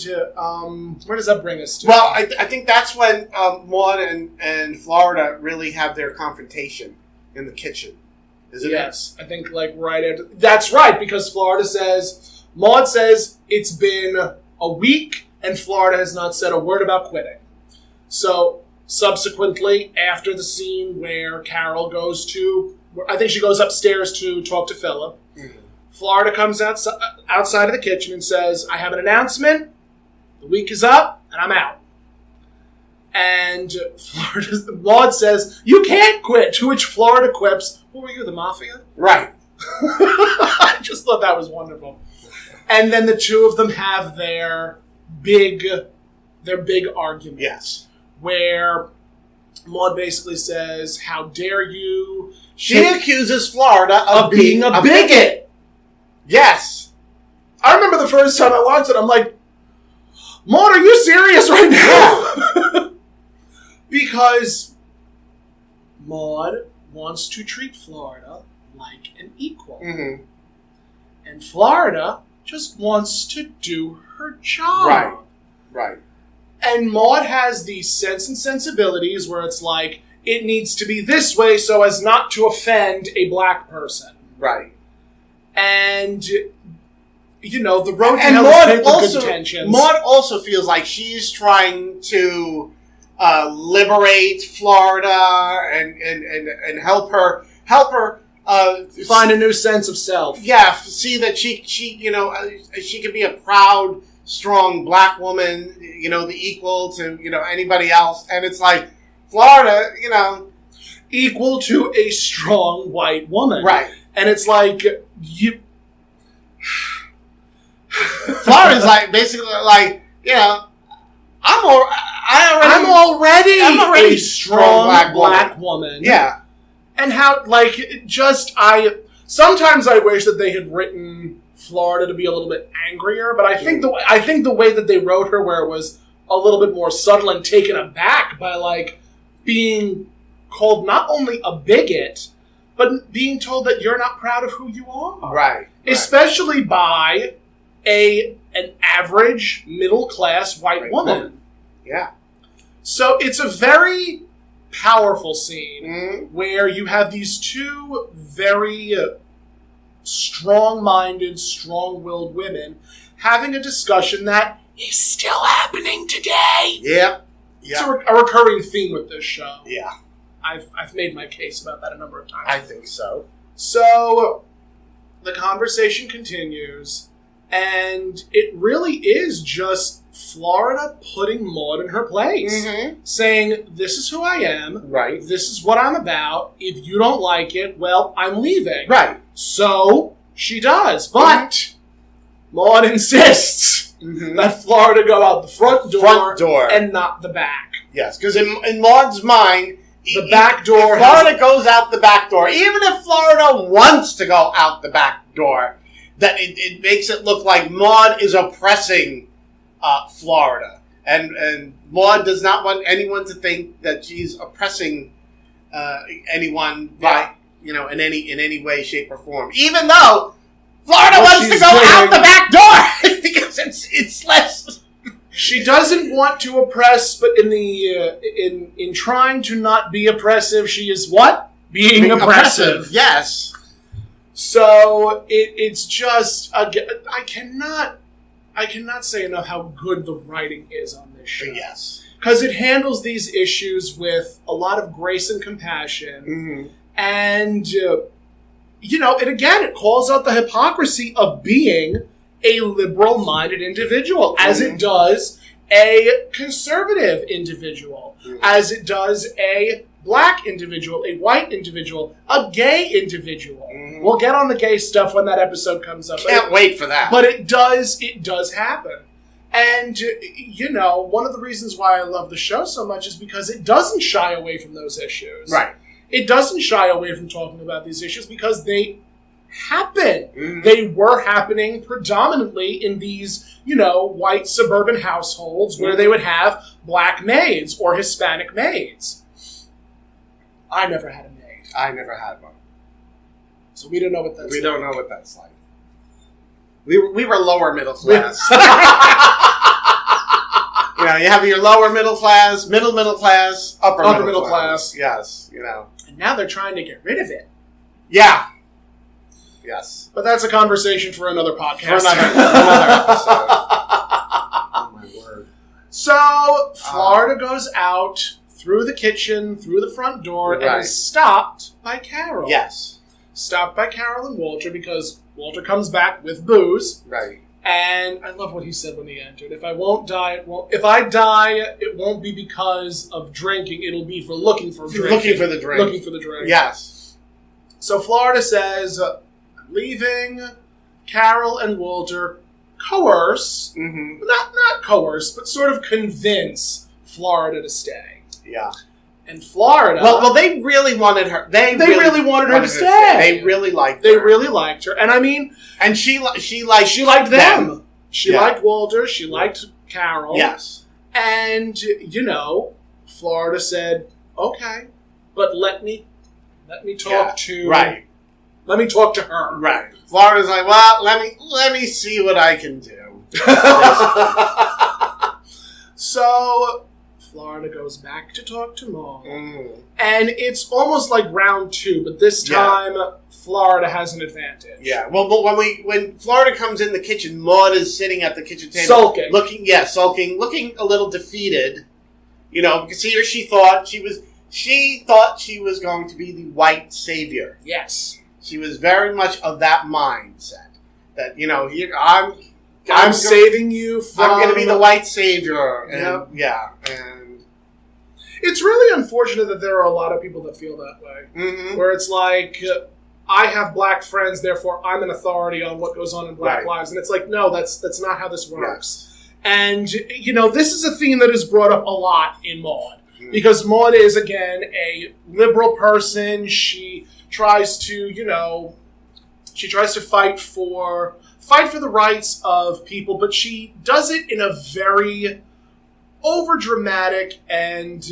where does that bring us to? Well, I think that's when Maude and Florida really have their confrontation in the kitchen. Isn't it? Yes, I think right after. That's right, because Maude says it's been a week and Florida has not said a word about quitting. So subsequently, after the scene where Carol goes to, I think she goes upstairs to talk to Philip. Mm-hmm. Florida comes outside of the kitchen and says, I have an announcement. The week is up, and I'm out. And Maude says, you can't quit, to which Florida quips, who were you, the mafia? Right. I just thought that was wonderful. And then the two of them have their big argument. Yes. Where Maude basically says, how dare you... She accuses Florida of being a bigot. Yes. I remember the first time I watched it, I'm like, Maude, are you serious right now? Yeah. Because Maude wants to treat Florida like an equal. Mm-hmm. And Florida just wants to do her job. Right. And Maude has these sense and sensibilities where it's like, it needs to be this way so as not to offend a black person. Right. And, the road to hell is paved with good intentions. Maude also feels like she's trying to liberate Florida and help her find a new sense of self. Yeah, see that she can be a proud, strong black woman, the equal to, anybody else. And it's like, Florida, equal to a strong white woman. Right. And it's like, Florida's like, basically like, I'm already a strong black woman. Yeah. And how, sometimes I wish that they had written Florida to be a little bit angrier, but I think the way that they wrote her, where it was a little bit more subtle and taken aback by, being called not only a bigot, but being told that you're not proud of who you are. Right. Especially by an average middle-class white woman. Yeah. So it's a very powerful scene where you have these two very strong-minded, strong-willed women having a discussion that is still happening today. Yeah. It's a recurring theme with this show. Yeah. I've made my case about that a number of times. I think so. So the conversation continues, and it really is just Florida putting Maude in her place. Mm-hmm. Saying, this is who I am. Right. This is what I'm about. If you don't like it, well, I'm leaving. Right. So she does. But Maude insists that Florida go out the front door and not the back. Yes, because in Maude's mind, the back door. If Florida goes out the back door, even if Florida wants to go out the back door, that it makes it look like Maude is oppressing Florida, and Maude does not want anyone to think that she's oppressing anyone by in any way, shape, or form. Even though Florida wants to go out the back door because it's less. She doesn't want to oppress, but in trying to not be oppressive, she is what? Being oppressive. Yes. So it's just I cannot say enough how good the writing is on this show. Yes. Because it handles these issues with a lot of grace and compassion, and it calls out the hypocrisy of being a liberal-minded individual, as it does a conservative individual, as it does a black individual, a white individual, a gay individual. We'll get on the gay stuff when that episode comes up. Can't wait for that. But it does happen. And, one of the reasons why I love the show so much is because it doesn't shy away from those issues. Right. It doesn't shy away from talking about these issues because they happen. They were happening predominantly in these, white suburban households where they would have black maids or Hispanic maids. I never had a maid. I never had one. So we don't know what that's like. We don't know what that's like. We were lower middle class. You have your lower middle class, middle class, upper middle class. Yes, And now they're trying to get rid of it. Yeah. Yes. But that's a conversation for another podcast. For another episode. Oh, my word. So, Florida goes out through the kitchen, through the front door, and is stopped by Carol. Yes. Stopped by Carol and Walter because Walter comes back with booze. Right. And I love what he said when he entered. If I die, it won't be because of drinking. It'll be for looking for drink. Looking for the drink. Looking for the drink. Yes. So Florida says, I'm leaving. Carol and Walter coerce, not coerce, but sort of convince Florida to stay. Yeah. And Florida... Well, they really wanted her. They really wanted her to stay. They really liked her. They really liked her. And I mean... And she liked them. She liked Walter. She liked Carol. Yes. And, Florida said, okay, but let me talk to... Right. Let me talk to her. Right. Florida's like, well, let me see what I can do. So... Florida goes back to talk to Maude. And it's almost like round 2, but this time Florida has an advantage. Yeah. Well, but when Florida comes in the kitchen, Maude is sitting at the kitchen table. Sulking. Looking a little defeated. Because she thought she was going to be the white savior. Yes. She was very much of that mindset. That, I'm saving you from... I'm going to be the white savior. And, and... It's really unfortunate that there are a lot of people that feel that way. Mm-hmm. Where it's like, I have black friends, therefore I'm an authority on what goes on in black lives. And it's like, no, that's not how this works. Yes. And, this is a theme that is brought up a lot in Maude. Mm-hmm. Because Maude is, again, a liberal person. She tries to, fight for the rights of people, but she does it in a very overdramatic and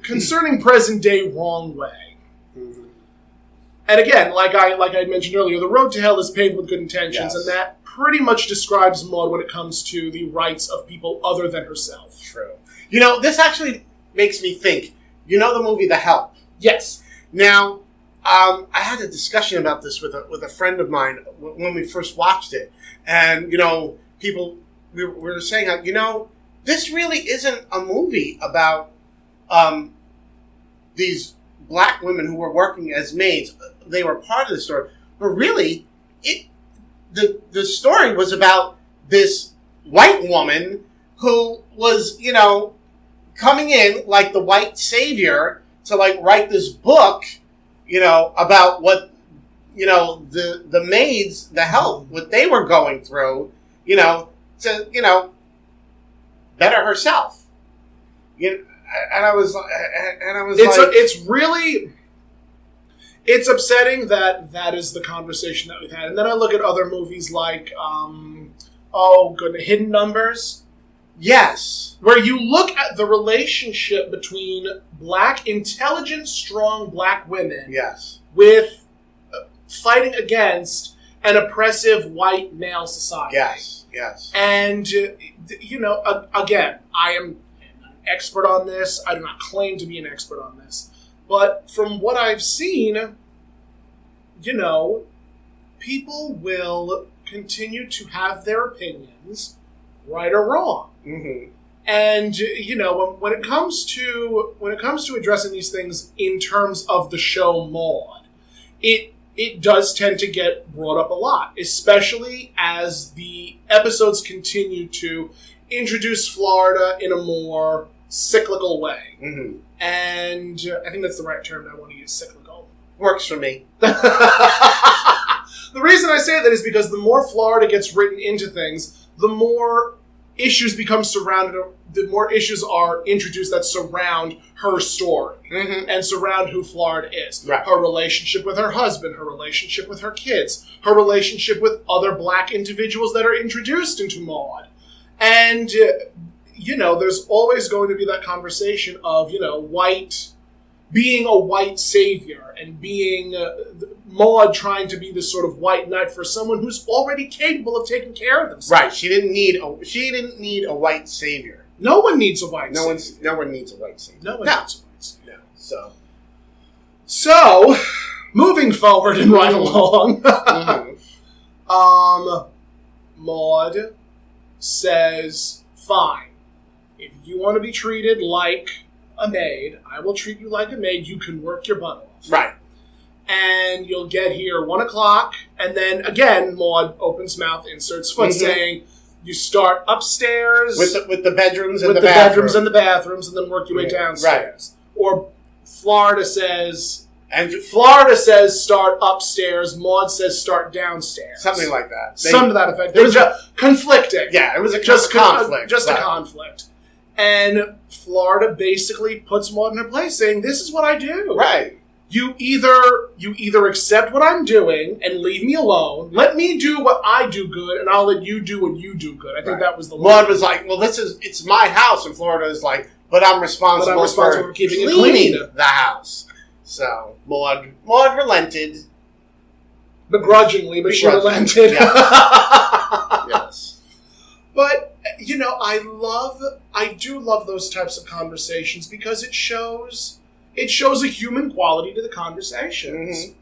concerning present day wrong way. Mm-hmm. And again, like I mentioned earlier, the road to hell is paved with good intentions, and that pretty much describes Maude when it comes to the rights of people other than herself. True. This actually makes me think. The movie The Help? Yes. Now, I had a discussion about this with a friend of mine when we first watched it. And, people, we were saying, this really isn't a movie about these black women who were working as maids. They were part of the story. But really, the story was about this white woman who was, coming in like the white savior to, write this book, about what, the maids, the help, what they were going through, to, better herself. And I was it's upsetting that is the conversation that we've had. And then I look at other movies like, Hidden Numbers. Yes. Where you look at the relationship between black, intelligent, strong black women. Yes. With fighting against an oppressive white male society. Yes. And, again, I am an expert on this. I do not claim to be an expert on this. But from what I've seen, people will continue to have their opinions, right or wrong. Mm-hmm. And when it comes to addressing these things in terms of the show Maude, it does tend to get brought up a lot, especially as the episodes continue to introduce Florida in a more cyclical way. Mm-hmm. And I think that's the right term I want to use, cyclical. Works for me. The reason I say that is because the more Florida gets written into things, the more issues the more issues are introduced that surround her story and surround who Florida is. Right. Her relationship with her husband, her relationship with her kids, her relationship with other black individuals that are introduced into Maude. And, there's always going to be that conversation of, white being a white savior and being Maude trying to be this sort of white knight for someone who's already capable of taking care of themselves. Right. She didn't need a white savior. No one needs a white savior. No one needs a white savior. No one needs a white savior. No. So, moving forward and right along, Maude says, fine, if you want to be treated like a maid, I will treat you like a maid. You can work your butt off. Right. And you'll get here 1 o'clock, and then, again, Maude opens mouth, inserts foot, saying, you start upstairs with the bedrooms and with the bedrooms and the bathrooms, and then work your way downstairs. Right. Or Florida says start upstairs. Maude says start downstairs. Something like that. Some to that effect. It was conflicting. Yeah, it was a conflict. A conflict. And Florida basically puts Maude in her place, saying, "This is what I do. Right. You either accept what I'm doing and leave me alone. Let me do what I do good, and I'll let you do what you do good." I think that was the Maude was like, "Well, it's my house," and Florida is like, "But I'm responsible for keeping it clean the house." So Maude relented, begrudgingly, but she relented. Yes. But I do love those types of conversations because it shows a human quality to the conversations.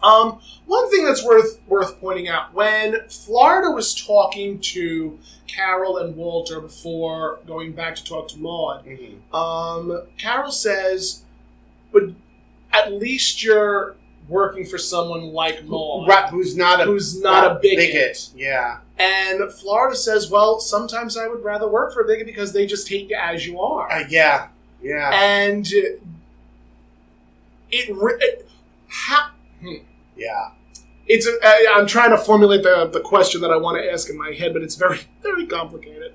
One thing that's worth pointing out, when Florida was talking to Carol and Walter before going back to talk to Maude, Carol says, "But at least you're working for someone like Maude, who's not a bigot." Yeah. And Florida says, "Well, sometimes I would rather work for a bigot because they just hate you as you are." Yeah. And I'm trying to formulate the question that I want to ask in my head, but it's very, very complicated.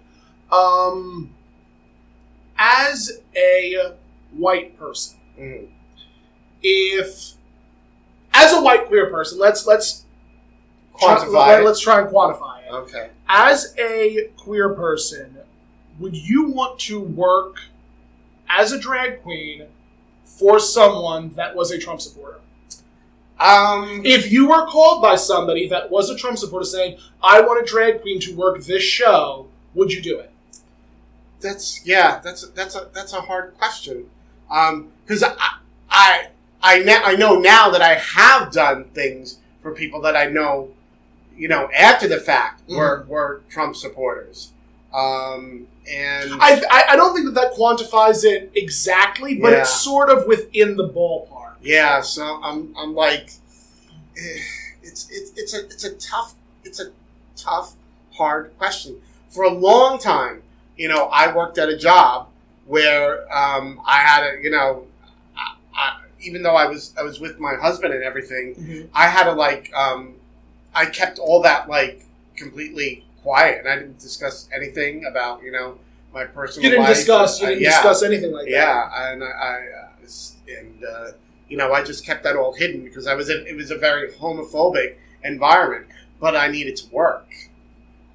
As a white person, as a white queer person, let's quantify it. Let's try and quantify it. Okay. As a queer person, would you want to work as a drag queen for someone that was a Trump supporter? If you were called by somebody that was a Trump supporter saying, "I want a drag queen to work this show," would you do it? That's a hard question. Because I know now that I have done things for people that I know, after the fact were Trump supporters. And I don't think that quantifies it exactly, but it's sort of within the ballpark. Yeah, so I'm like, it's a tough, hard question. For a long time, I worked at a job where I had even though I was with my husband and everything, I had to I kept all that completely quiet, and I didn't discuss anything about my personal life. You didn't discuss anything like that. Yeah, and I just kept that all hidden because it was a very homophobic environment, but I needed to work,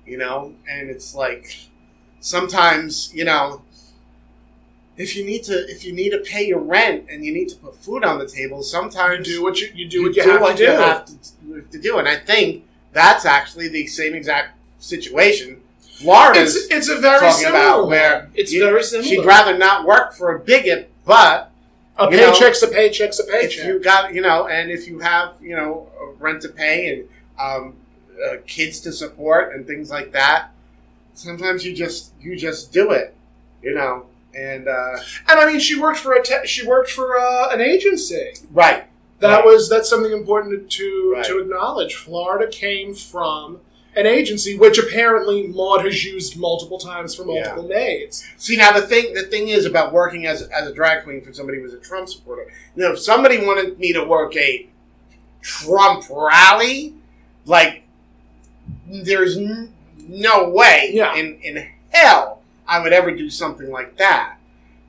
and it's like sometimes if you need to pay your rent and you need to put food on the table, sometimes you do what you have to do, and I think that's actually the same exact situation Florida's it's a very talking similar about, one. where it's very similar. She'd rather not work for a bigot, but a paycheck's a paycheck's a paycheck. If you got and if you have rent to pay and kids to support and things like that, sometimes you just do it, and I mean she worked for an agency, right? That's something important to acknowledge. Florida came from an agency, which apparently Maude has used multiple times for multiple maids. See, now the thing is about working as a drag queen for somebody who was a Trump supporter. If somebody wanted me to work a Trump rally, there's no way in hell I would ever do something like that.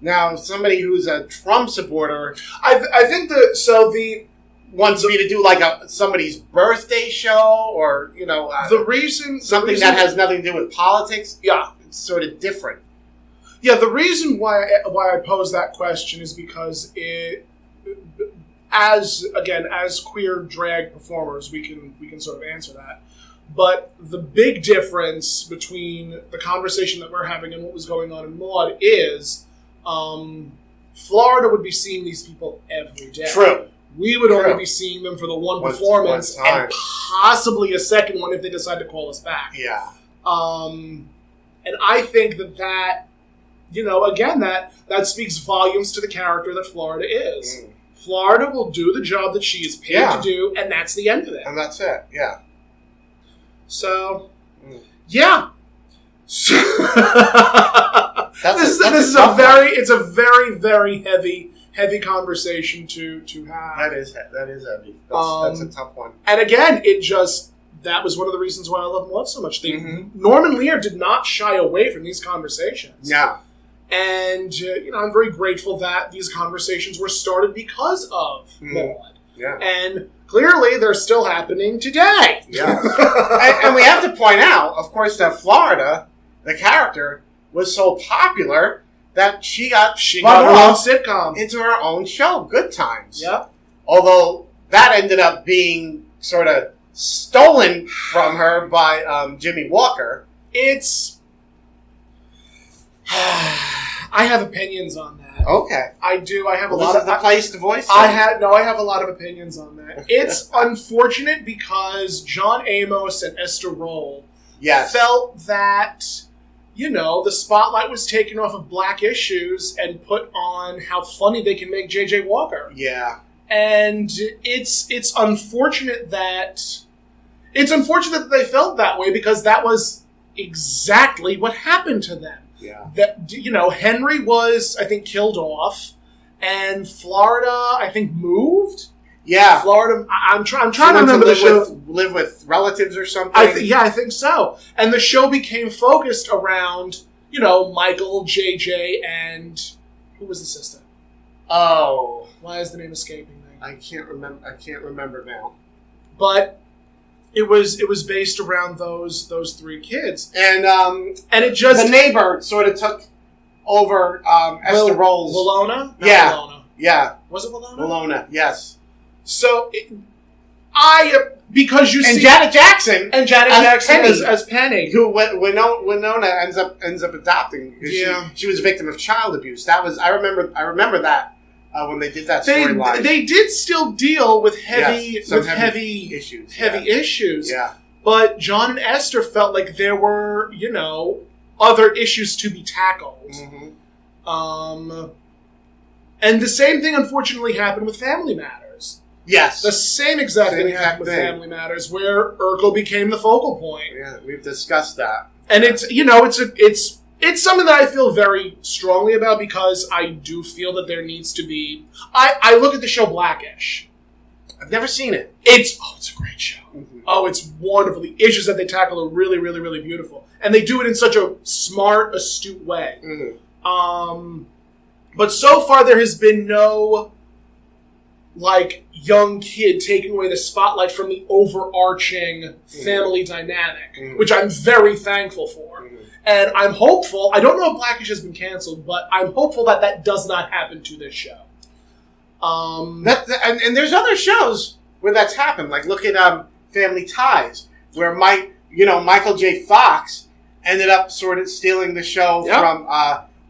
Now, somebody who's a Trump supporter, I think wants me to do somebody's birthday show or the reason that has nothing to do with politics. Yeah, it's sort of different. Yeah, the reason why I pose that question is because as queer drag performers, we can sort of answer that. But the big difference between the conversation that we're having and what was going on in Maude is Florida would be seeing these people every day. True. We would only be seeing them for the one performance and possibly a second one if they decide to call us back. Yeah. And I think that again, that speaks volumes to the character that Florida is. Mm. Florida will do the job that she is paid to do, and that's the end of it. And that's it, yeah. So, yeah. This is a very, very heavy conversation to have. That is heavy. That's a tough one. And again, that was one of the reasons why I love Maude so much. Norman Lear did not shy away from these conversations. Yeah. And, I'm very grateful that these conversations were started because of Maude. Yeah. And clearly they're still happening today. Yeah. and we have to point out, of course, that Florida, the character, was so popular that she got her own sitcom into her own show, Good Times. Yep. Although that ended up being sort of stolen from her by Jimmy Walker. I have opinions on that. Okay. I do. I have a lot of... the place to voice I have a lot of opinions on that. It's unfortunate because John Amos and Esther Roll felt that, the spotlight was taken off of black issues and put on how funny they can make J.J. Walker. Yeah. And it's unfortunate that they felt that way because that was exactly what happened to them. Yeah. That Henry was, I think, killed off, and Florida, I think, moved. Yeah, Florida. I'm trying to remember the show. Live with relatives or something. I think so. And the show became focused around Michael, JJ, and who was the sister? Oh, why is the name escaping me? I can't remember now. But it was based around those three kids, and it just the neighbor sort of took over Esther Roll's Willona. Yeah. Was it Willona? Willona, yes. So because you see Janet Jackson as Penny, who Winona ends up adopting. Yeah, she was a victim of child abuse. I remember that. When they did that storyline, they did still deal with heavy issues. Yeah, but John and Esther felt like there were, other issues to be tackled. Mm-hmm. And the same thing, unfortunately, happened with Family Matters. Yes, the same exact thing happened with Family Matters, where Urkel became the focal point. Yeah, we've discussed that, and it's something that I feel very strongly about because I do feel that there needs to be... I look at the show Blackish. I've never seen it. It's a great show. Mm-hmm. Oh, it's wonderful. The issues that they tackle are really, really, really beautiful. And they do it in such a smart, astute way. Mm-hmm. But so far there has been no, young kid taking away the spotlight from the overarching family dynamic, which I'm very thankful for. And I'm hopeful, I don't know if Blackish has been canceled, but I'm hopeful that does not happen to this show. And there's other shows where that's happened. Like, look at Family Ties, where Michael J. Fox ended up sort of stealing the show from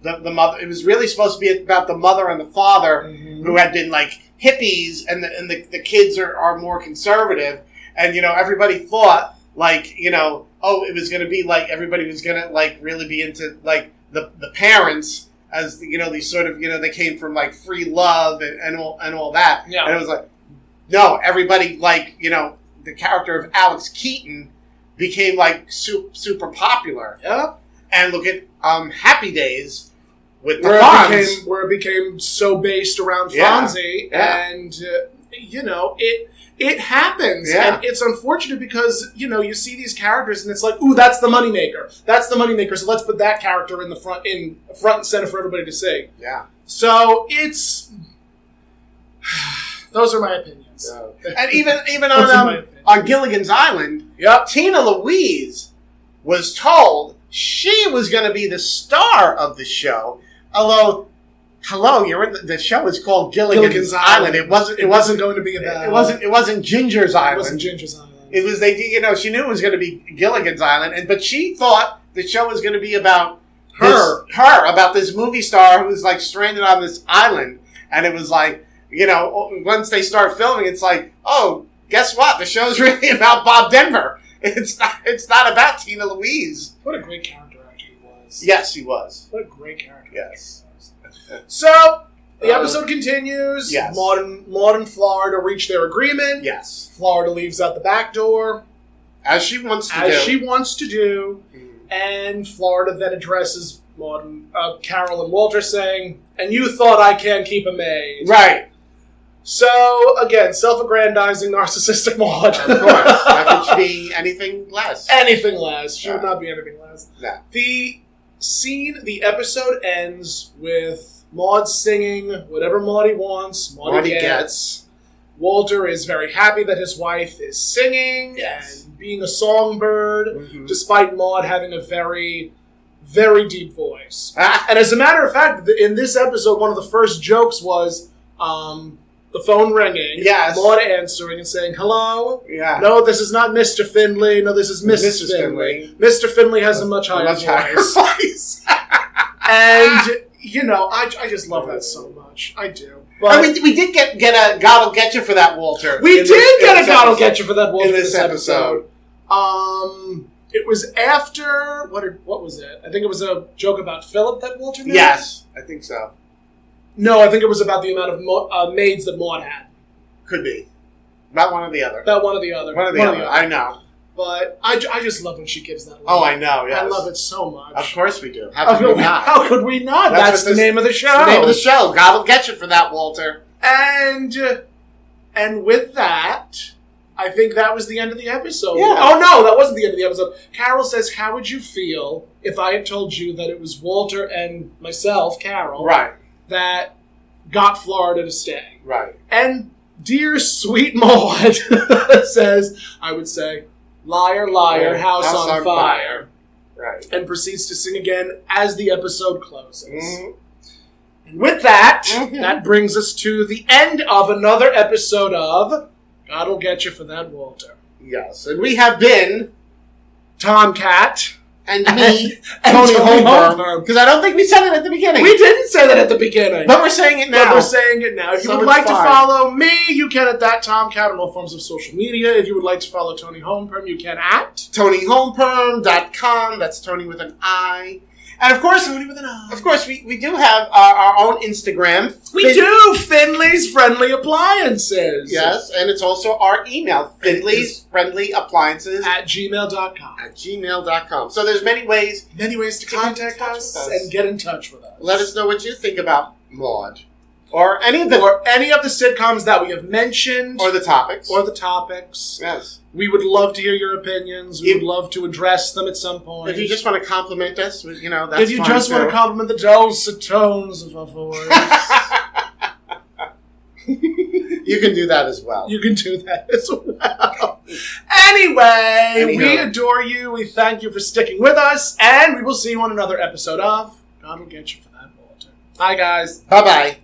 the mother. It was really supposed to be about the mother and the father who had been, hippies, and the kids are more conservative. And, everybody thought, it was going to be everybody was going to really be into the parents as these sort of they came from free love and all that. Yeah. And it was no, everybody the character of Alex Keaton became super popular. Yeah. And look at Happy Days with the Fonz, where it became so based around Fonzie, and It happens, and it's unfortunate because, you see these characters and it's ooh, that's the moneymaker. That's the moneymaker, so let's put that character in front and center for everybody to see. Yeah. So those are my opinions. And even on Gilligan's Island, Tina Louise was told she was going to be the star of the show. Although, hello, you're in the show is called Gilligan's Island. It wasn't going to be about. It wasn't Ginger's Island. It wasn't Ginger's Island. It was she knew it was going to be Gilligan's Island, but she thought the show was going to be about about this movie star who was like stranded on this island, and it was like, once they start filming, it's like, oh, guess what? The show's really about Bob Denver. It's not about Tina Louise. What a great character actor he was. Yes, he was. What a great character. Yes. So the episode continues. Yes. Maude and Florida reach their agreement. Yes. Florida leaves out the back door, as she wants to do. And Florida then addresses Carol and Walter, saying, "And you thought I can't keep a maid." Right. So, again, self-aggrandizing, narcissistic Maude. Of course. How could she be anything less? Anything less. She would not be anything less. No. The episode ends with Maude singing whatever Maude wants, Maude gets. Walter is very happy that his wife is singing and being a songbird, despite Maude having a very, very deep voice. And as a matter of fact, in this episode, one of the first jokes was the phone ringing, Maude answering and saying, "Hello? Yeah. No, this is not Mr. Finley. No, this is Mrs. Finley. Mr. Finley has a much higher voice." And, I just love that so much. I do. But we did get a God'll Get You for that, Walter. We did get a God'll Get You for that, Walter, in this episode. It was after... What was it? I think it was a joke about Philip that Walter made? Yes, I think so. No, I think it was about the amount of maids that Maude had. Could be. About one or the other. About one or the other. One or the other. I know. But I just love when she gives that line. Oh, I know, yes. I love it so much. Of course we do. How could we not? How could we not? That's the name of the show. The name of the show. God'll Get You for that, Walter. And with that, I think that was the end of the episode. Yeah. Oh, no, that wasn't the end of the episode. Carol says, "How would you feel if I had told you that it was Walter and myself, Carol, that got Florida to stay?" Right. And dear sweet Maude says, "I would say, liar, liar, house on fire." Right. And proceeds to sing again as the episode closes. Mm-hmm. And with that, that brings us to the end of another episode of God'll Get You for That, Walter. Yes. And we have been Tomcat. And me, Toni Homeperm. Because I don't think we said it at the beginning. We didn't say that at the beginning. But we're saying it now. If you would like to follow me, you can at that Tomcat on all forms of social media. If you would like to follow Toni Homeperm, you can at ToniHomeperm.com. That's Toni with an I. And of course, Toni with an I. Of course, we do have our own Instagram. We do! Finley's Friendly Appliances. Yes, and it's also our email, Finley's Friendly Appliances at gmail.com. At gmail.com. So there's many ways to contact us and get in touch with us. Let us know what you think about Maude. Or any of the sitcoms that we have mentioned. Or the topics. Yes. We would love to hear your opinions. We would love to address them at some point. If you just want to compliment us, that's fine. If you just want to compliment the dulcet tones of our voice. You can do that as well. Anyway, we adore you. We thank you for sticking with us. And we will see you on another episode of God'll Get You for That, Walter. Bye, guys. Bye-bye.